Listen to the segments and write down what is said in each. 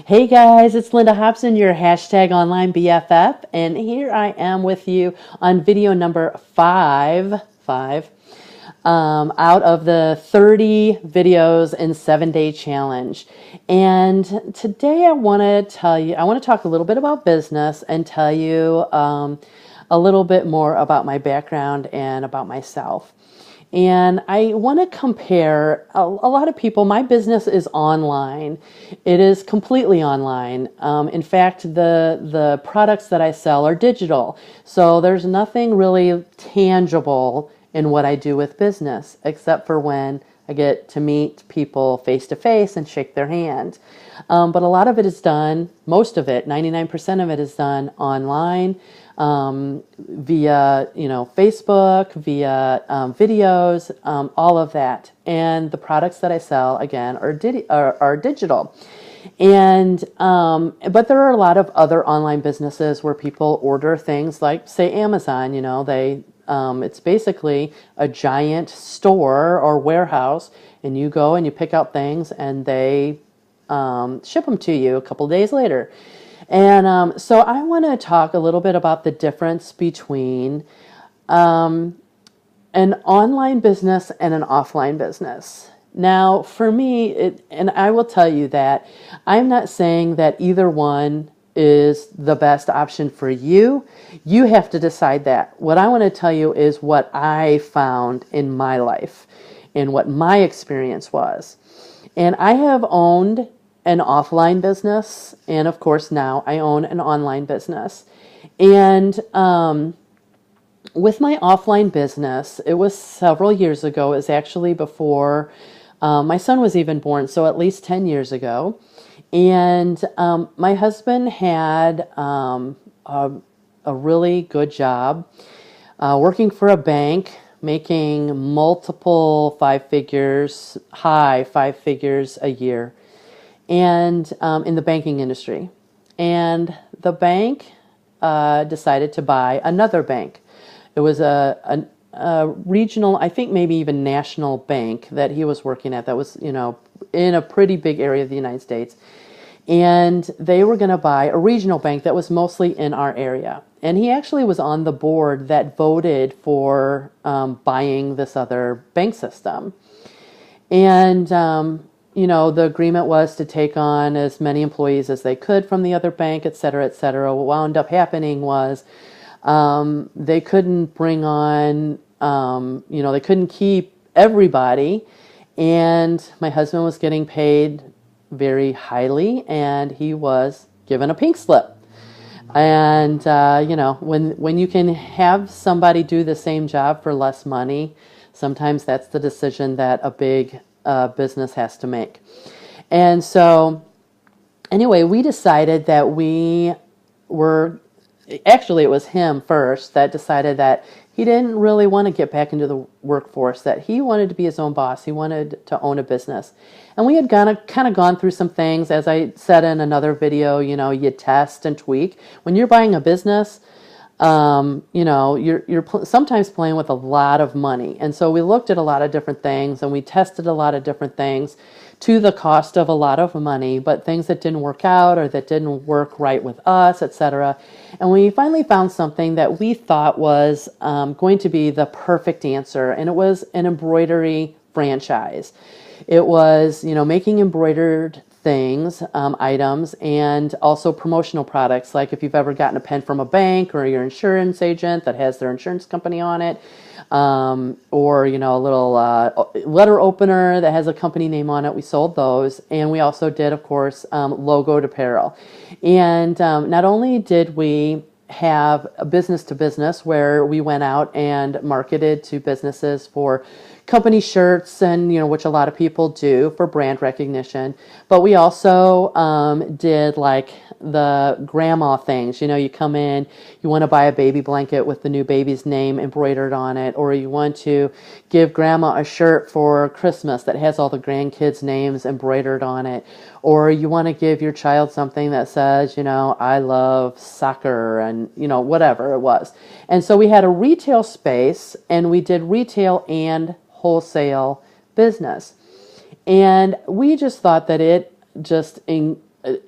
Hey guys, it's Linda Hopson, your hashtag online BFF, and here I am with you on video number five, out of the 30 videos in 7-day challenge. And today I want to talk a little bit about business and tell you a little bit more about my background and about myself. And I want to compare a lot of people. My business is online. It is completely online. In fact, the products that I sell are digital. So there's nothing really tangible in what I do with business, except for when I get to meet people face to face and shake their hand. But a lot of it is done, most of it, 99% of it is done online, via, Facebook, via videos, all of that. And the products that I sell, again, are digital. And but there are a lot of other online businesses where people order things like, say, Amazon. It's basically a giant store or warehouse, and you go and you pick out things, and they ship them to you a couple days later. And so I want to talk a little bit about the difference between an online business and an offline business. Now, for me, and I will tell you that I'm not saying that either one is the best option for you. You have to decide that. What I want to tell you is what I found in my life and what my experience was. And I have owned an offline business, and of course now I own an online business. And with my offline business, it was several years ago. It was actually before my son was even born, so at least 10 years ago. And my husband had a really good job working for a bank, making multiple high five figures a year, and in the banking industry. And the bank decided to buy another bank. It was a regional, I think maybe even national bank that he was working at that was, in a pretty big area of the United States. And they were going to buy a regional bank that was mostly in our area. And he actually was on the board that voted for buying this other bank system. And, the agreement was to take on as many employees as they could from the other bank, et cetera, et cetera. What wound up happening was they couldn't bring on, they couldn't keep everybody. And my husband was getting paid very highly, and he was given a pink slip. And, when you can have somebody do the same job for less money, sometimes that's the decision that a big business has to make. And so, anyway, we decided that actually it was him first that decided that he didn't really want to get back into the workforce, that he wanted to be his own boss. He wanted to own a business. And we had kind of gone through some things. As I said in another video, you test and tweak. When you're buying a business, you're sometimes playing with a lot of money. And so we looked at a lot of different things, and we tested a lot of different things to the cost of a lot of money, but things that didn't work out or that didn't work right with us, etc. And we finally found something that we thought was going to be the perfect answer, and it was an embroidery franchise. It was, making embroidered things, items, and also promotional products. Like if you've ever gotten a pen from a bank or your insurance agent that has their insurance company on it, or, a little letter opener that has a company name on it. We sold those. And we also did, of course, logoed apparel. And not only did we have a business to business where we went out and marketed to businesses for company shirts and, which a lot of people do for brand recognition. But we also did like the grandma things. You come in, you want to buy a baby blanket with the new baby's name embroidered on it, or you want to give grandma a shirt for Christmas that has all the grandkids' names embroidered on it, or you want to give your child something that says, I love soccer, and, whatever it was. And so we had a retail space, and we did retail and wholesale business. And we just thought that it just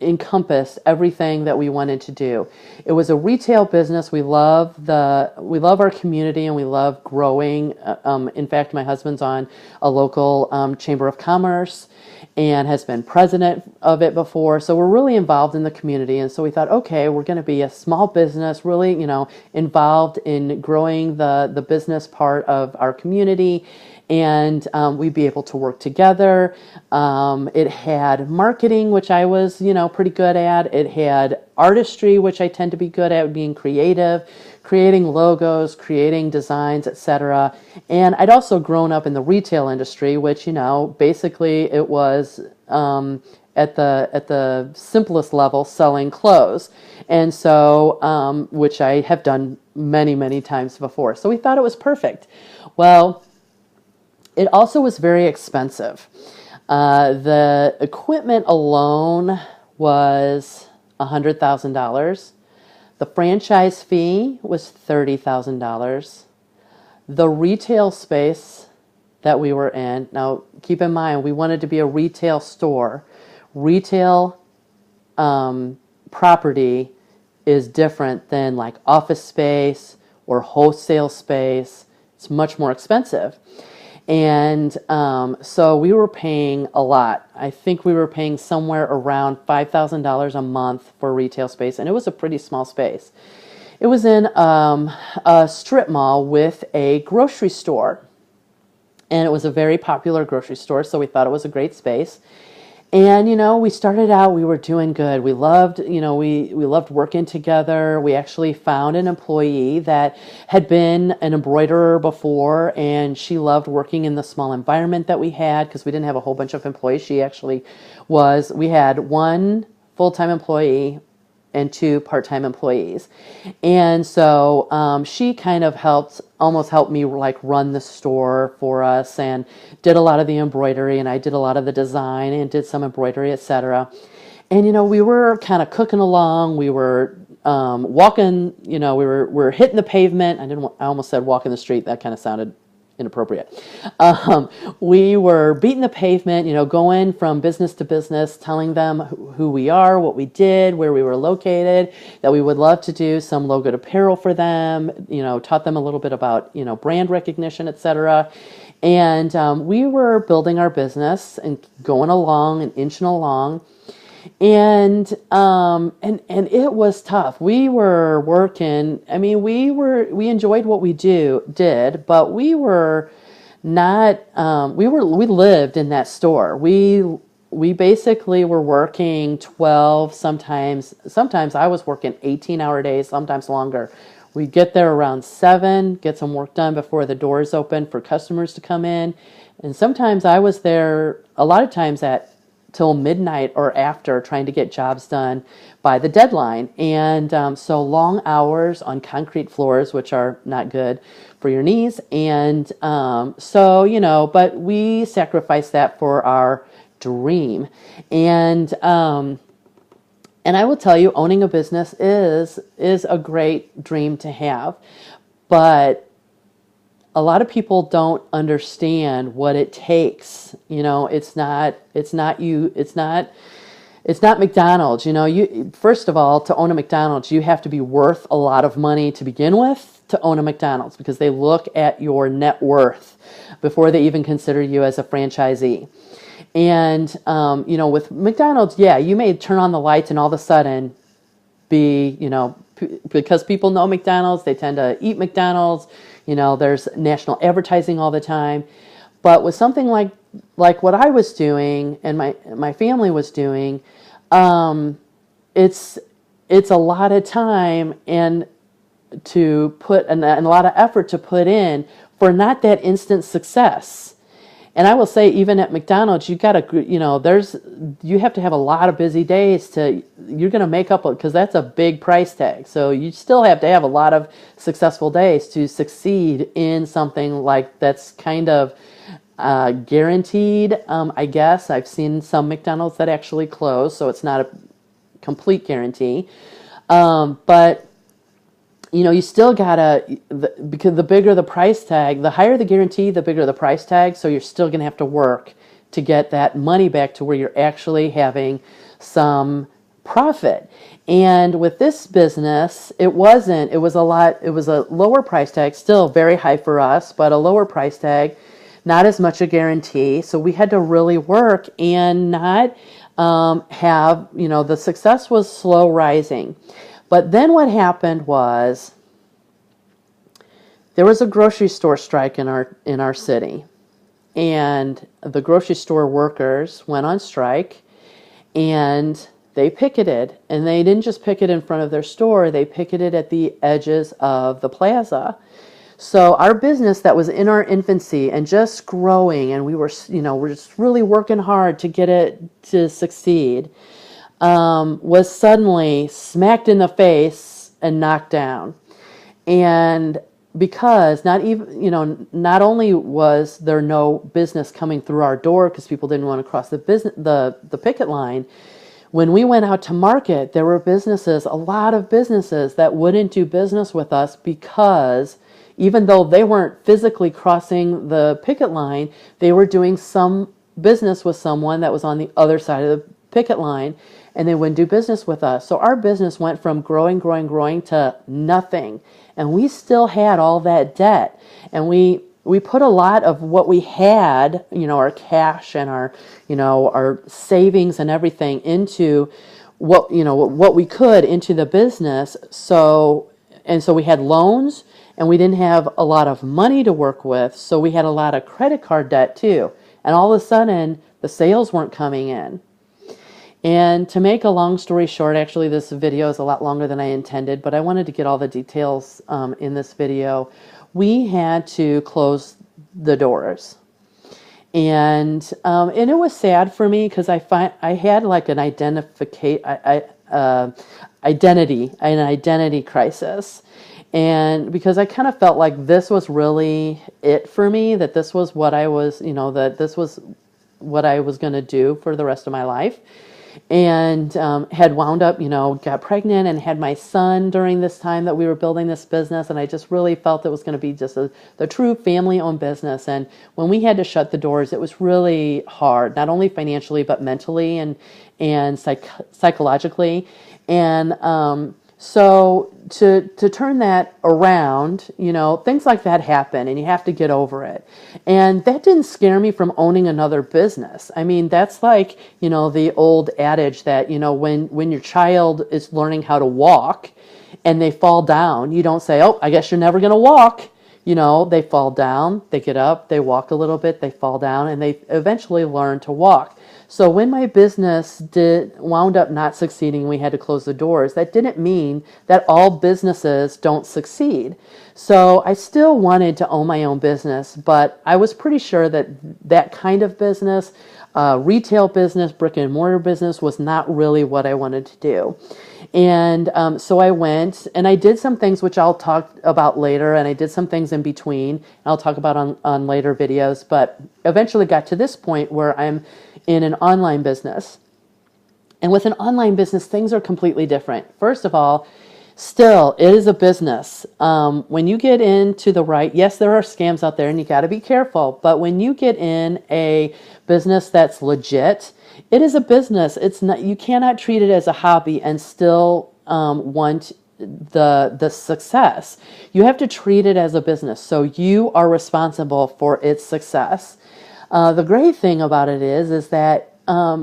encompassed everything that we wanted to do. It was a retail business. We love our community, and we love growing. In fact, my husband's on a local chamber of commerce and has been president of it before. So we're really involved in the community. And so we thought, okay, we're going to be a small business, really, involved in growing the business part of our community. And we'd be able to work together. It had marketing, which I was, pretty good at. It had artistry, which I tend to be good at, being creative, creating logos, creating designs, etc. And I'd also grown up in the retail industry, which, basically it was at the simplest level selling clothes. And so, which I have done many, many times before. So we thought it was perfect. Well, it also was very expensive. The equipment alone was $100,000. The franchise fee was $30,000. The retail space that we were in, now keep in mind, we wanted to be a retail store. Retail property is different than like office space or wholesale space. It's much more expensive. And so we were paying a lot. I think we were paying somewhere around $5,000 a month for retail space, and it was a pretty small space. It was in a strip mall with a grocery store, and it was a very popular grocery store, so we thought it was a great space. And, we started out, we were doing good. We loved, we loved working together. We actually found an employee that had been an embroiderer before, and she loved working in the small environment that we had because we didn't have a whole bunch of employees. She actually was, we had one full-time employee and two part-time employees. And so she kind of almost helped me like run the store for us and did a lot of the embroidery, and I did a lot of the design and did some embroidery, etc. And, we were kind of cooking along. We were walking, we were hitting the pavement. I almost said walking the street. That kind of sounded inappropriate. We were beating the pavement, going from business to business, telling them who we are, what we did, where we were located, that we would love to do some logoed apparel for them, taught them a little bit about, brand recognition, etc. And we were building our business and going along and inching along. And it was tough. We were working. I mean, we enjoyed what we did, but we were not, we lived in that store. We basically were working 12, sometimes I was working 18-hour days, sometimes longer. We'd get there around 7, get some work done before the doors open for customers to come in. And sometimes I was there a lot of times till midnight or after, trying to get jobs done by the deadline. And so long hours on concrete floors, which are not good for your knees. And but we sacrificed that for our dream. And I will tell you, owning a business is a great dream to have, but a lot of people don't understand what it takes. It's not McDonald's. First of all, to own a McDonald's, you have to be worth a lot of money to begin with to own a McDonald's, because they look at your net worth before they even consider you as a franchisee. And, with McDonald's, yeah, you may turn on the lights and all of a sudden because people know McDonald's, they tend to eat McDonald's. There's national advertising all the time. But with something like what I was doing and my family was doing, it's a lot of time and to put and a lot of effort to put in for not that instant success. And I will say, even at McDonald's, you have to have a lot of busy days you're going to make up, because that's a big price tag. So you still have to have a lot of successful days to succeed in something like that's kind of guaranteed. I guess I've seen some McDonald's that actually close, so it's not a complete guarantee. But you still gotta, because the bigger the price tag, the higher the guarantee, the bigger the price tag. So you're still gonna have to work to get that money back to where you're actually having some profit. And with this business, it was a lower price tag, still very high for us, but a lower price tag, not as much a guarantee. So we had to really work and not have, the success was slow rising. But then what happened was there was a grocery store strike in our city. And the grocery store workers went on strike and they picketed. And they didn't just picket in front of their store, they picketed at the edges of the plaza. So our business that was in our infancy and just growing, and we're just really working hard to get it to succeed, was suddenly smacked in the face and knocked down. And because not only was there no business coming through our door because people didn't want to cross the picket line, when we went out to market, there were a lot of businesses that wouldn't do business with us because even though they weren't physically crossing the picket line, they were doing some business with someone that was on the other side of the picket line, and they wouldn't do business with us. So our business went from growing to nothing. And we still had all that debt. And we put a lot of what we had, our cash and our savings and everything into what we could into the business. So we had loans and we didn't have a lot of money to work with. So we had a lot of credit card debt too. And all of a sudden the sales weren't coming in. And to make a long story short, actually this video is a lot longer than I intended, but I wanted to get all the details in this video. We had to close the doors. And it was sad for me because I had like an identity crisis. And because I kind of felt like this was really it for me, that this was what I was, that this was what I was going to do for the rest of my life. And had wound up, got pregnant and had my son during this time that we were building this business. And I just really felt it was going to be just the true family-owned business. And when we had to shut the doors, it was really hard, not only financially, but mentally and psychologically. And so to turn that around, things like that happen and you have to get over it. And that didn't scare me from owning another business. I mean, that's like, the old adage that, when your child is learning how to walk and they fall down, you don't say, oh, I guess you're never going to walk. They fall down, they get up, they walk a little bit, they fall down, and they eventually learn to walk. So when my business wound up not succeeding, we had to close the doors. That didn't mean that all businesses don't succeed. So I still wanted to own my own business, but I was pretty sure that that kind of business, retail business, brick and mortar business, was not really what I wanted to do. And so I went and I did some things which I'll talk about later, and I did some things in between, and I'll talk about on later videos, but eventually got to this point where I'm in an online business. And with an online business, things are completely different. First of all, still, it is a business. When you get into yes, there are scams out there and you got to be careful, but when you get in a business that's legit, it is a business. It's not, you cannot treat it as a hobby and still want the success. You have to treat it as a business. So you are responsible for its success. The great thing about it is that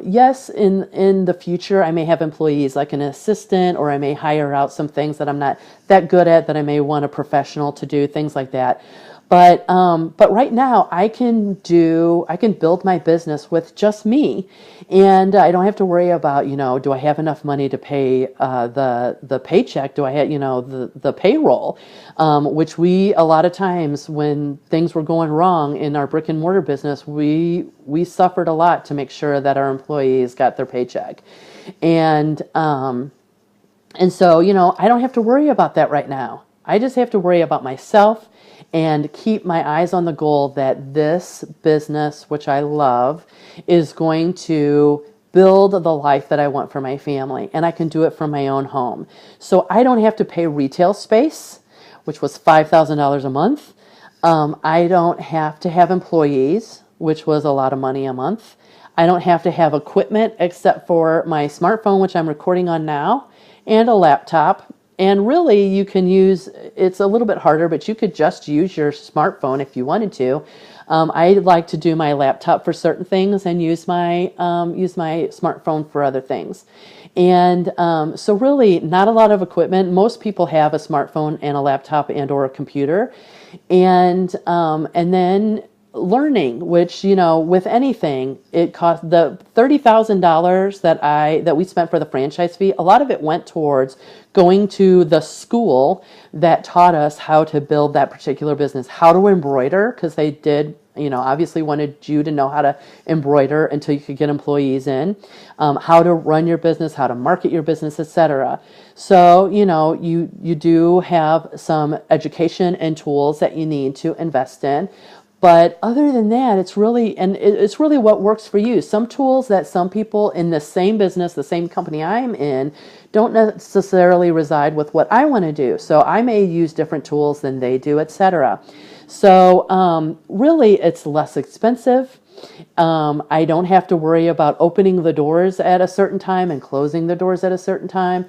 yes, in the future, I may have employees like an assistant, or I may hire out some things that I'm not that good at that I may want a professional to do, things like that. But right now I can build my business with just me, and I don't have to worry about, do I have enough money to pay the paycheck? Do I have, the payroll? Which a lot of times when things were going wrong in our brick and mortar business, we suffered a lot to make sure that our employees got their paycheck. And so, I don't have to worry about that right now. I just have to worry about myself and keep my eyes on the goal that this business, which I love, is going to build the life that I want for my family. And I can do it from my own home. So I don't have to pay retail space, which was $5,000 a month. I don't have to have employees, which was a lot of money a month. I don't have to have equipment except for my smartphone, which I'm recording on now, and a laptop. And really, you can use, it's a little bit harder, but you could just use your smartphone if you wanted to. I like to do my laptop for certain things and use my smartphone for other things. And so really, not a lot of equipment. Most people have a smartphone and a laptop and or a computer. And then learning, which, you know, with anything, it cost the $30,000 that we spent for the franchise fee. A lot of it went towards going to the school that taught us how to build that particular business, how to embroider, because they did, you know, obviously wanted you to know how to embroider until you could get employees in, how to run your business, how to market your business, etc. So, you know, you do have some education and tools that you need to invest in. But other than that, it's really what works for you. Some tools that some people in the same business, the same company I'm in, don't necessarily reside with what I want to do. So I may use different tools than they do, etc. So really, it's less expensive. I don't have to worry about opening the doors at a certain time and closing the doors at a certain time.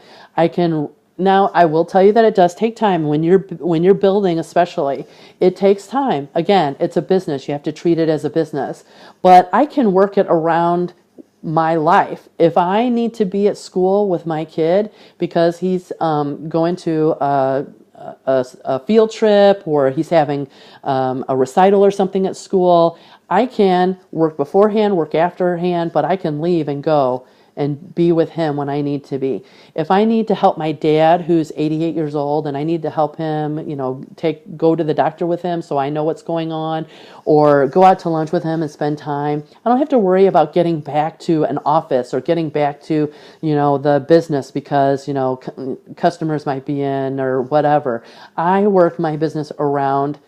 Now, I will tell you that it does take time when you're building, especially. It takes time. Again, it's a business. You have to treat it as a business. But I can work it around my life. If I need to be at school with my kid because he's going to a field trip or he's having a recital or something at school, I can work beforehand, work afterhand, but I can leave and go and be with him when I need to be. If I need to help my dad, who's 88 years old, and I need to help him, you know, go to the doctor with him so I know what's going on, or go out to lunch with him and spend time, I don't have to worry about getting back to an office or getting back to, you know, the business because, you know, customers might be in or whatever. I work my business around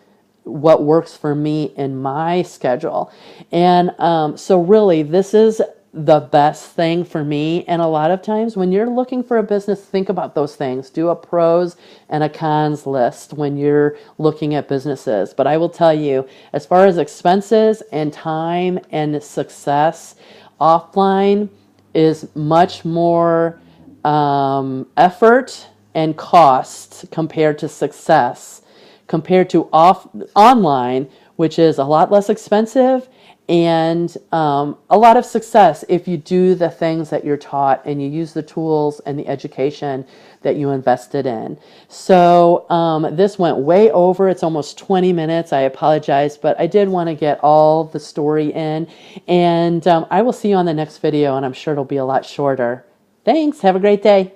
what works for me in my schedule. And so really, this is the best thing for me. And a lot of times when you're looking for a business, think about those things. Do a pros and a cons list when you're looking at businesses. But I will tell you, as far as expenses and time and success, offline is much more effort and cost compared to success, compared to online, which is a lot less expensive and a lot of success if you do the things that you're taught and you use the tools and the education that you invested in. So this went way over. It's almost 20 minutes. I apologize, but I did want to get all the story in. And I will see you on the next video, and I'm sure it'll be a lot shorter. Thanks. Have a great day.